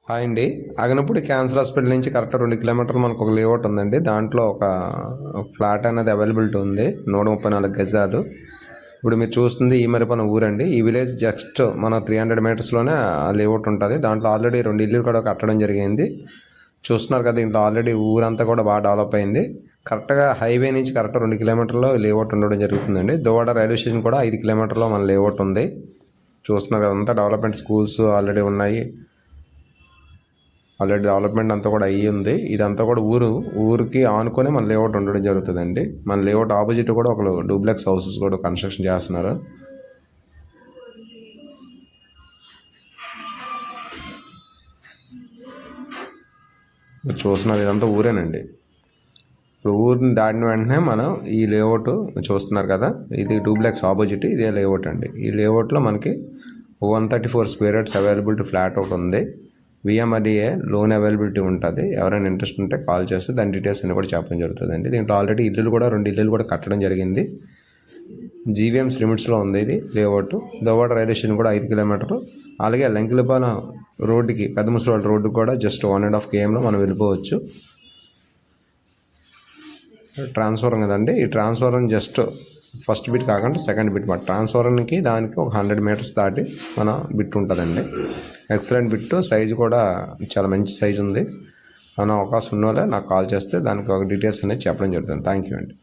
Hi అండి. Aganapudi cancer hospital నుంచి correct 2 కిలోమీటర్లు మనకు ఒక లేఅవుట్ ఉందండి. దాంట్లో ఒక ఫ్లాట్ అనేది అవైలబిలిటీ ఉంది, 134 గజాలు. ఇప్పుడు మీరు చూస్తుంది ఈమరిపన ఊరండి. ఈ విలేజ్ జస్ట్ మన 300 మీటర్స్లోనే ఆ లేఅవుట్ ఉంటుంది. దాంట్లో ఆల్రెడీ 2 ఇల్లు కూడా కట్టడం జరిగింది. చూస్తున్నారు కదా, ఇంట్లో ఆల్రెడీ ఊరంతా కూడా బాగా డెవలప్ అయింది. కరెక్ట్గా హైవే నుంచి కరెక్ట్ 2 కిలోమీటర్లో లేఅవుట్ ఉండడం జరుగుతుందండి. దువ్వాడ రైల్వే స్టేషన్ కూడా 5 కిలోమీటర్లో మన లేఅవుట్ ఉంది. చూస్తున్నారు కదా, అంతా డెవలప్మెంట్, స్కూల్స్ ఆల్రెడీ ఉన్నాయి. ఆల్రెడీ డెవలప్మెంట్ అంతా కూడా అయ్యి ఉంది. ఇదంతా కూడా ఊరికి ఆనుకొని మన లేఅవుట్ ఉండడం జరుగుతుందండి. మన లేఅవుట్ ఆపోజిట్ కూడా ఒక డూప్లెక్స్ హౌసెస్ కూడా కన్స్ట్రక్షన్ చేస్తున్నారు. చూస్తున్నారు, ఇదంతా ఊరేనండి. ఇప్పుడు ఊరిని దాటిన వెంటనే మనం ఈ లేఅవుట్ చూస్తున్నారు కదా, ఇది డూప్లెక్స్ ఆపోజిట్, ఇదే లేఅవుట్ అండి. ఈ లేఅవుట్లో మనకి 134 స్క్వేర్ యార్డ్స్ అవైలబిలిటీ ఫ్లాట్ ఒకటి ఉంది. విఎంఆర్డీఏ లోన్ అవైలబిలిటీ ఉంటుంది. ఎవరైనా ఇంట్రెస్ట్ ఉంటే కాల్ చేస్తే దాని డీటెయిల్స్ అన్ని కూడా చెప్పడం జరుగుతుందండి. దీంట్లో ఆల్రెడీ ఇల్లులు కూడా 2 ఇల్లులు కూడా కట్టడం జరిగింది. జీవీఎంస్ లిమిట్స్లో ఉంది ఇది లేఅవుట్. దువ్వాడ రైల్వే స్టేషన్ కూడా 5 కిలోమీటర్లు. అలాగే లంకిలపాలెం రోడ్డుకి, పెద్ద ముసలివాళ్ళ రోడ్డుకి కూడా జస్ట్ 1.5 kmలో మనం వెళ్ళిపోవచ్చు. ట్రాన్స్ఫారం కదండి, ఈ ట్రాన్స్ఫారం జస్ట్ ఫస్ట్ బిట్ కాకుండా సెకండ్ బిట్ మాట. ట్రాన్స్ఫారంకి దానికి ఒక 100 మీటర్స్ దాటి మన బిట్ ఉంటుందండి. ఎక్సలెంట్ బిట్, సైజు కూడా చాలా మంచి సైజు ఉంది. మన అవకాశం ఉన్న వాళ్ళే నాకు కాల్ చేస్తే దానికి ఒక డీటెయిల్స్ అనేది చెప్పడం జరుగుతుంది. థ్యాంక్ యూ అండి.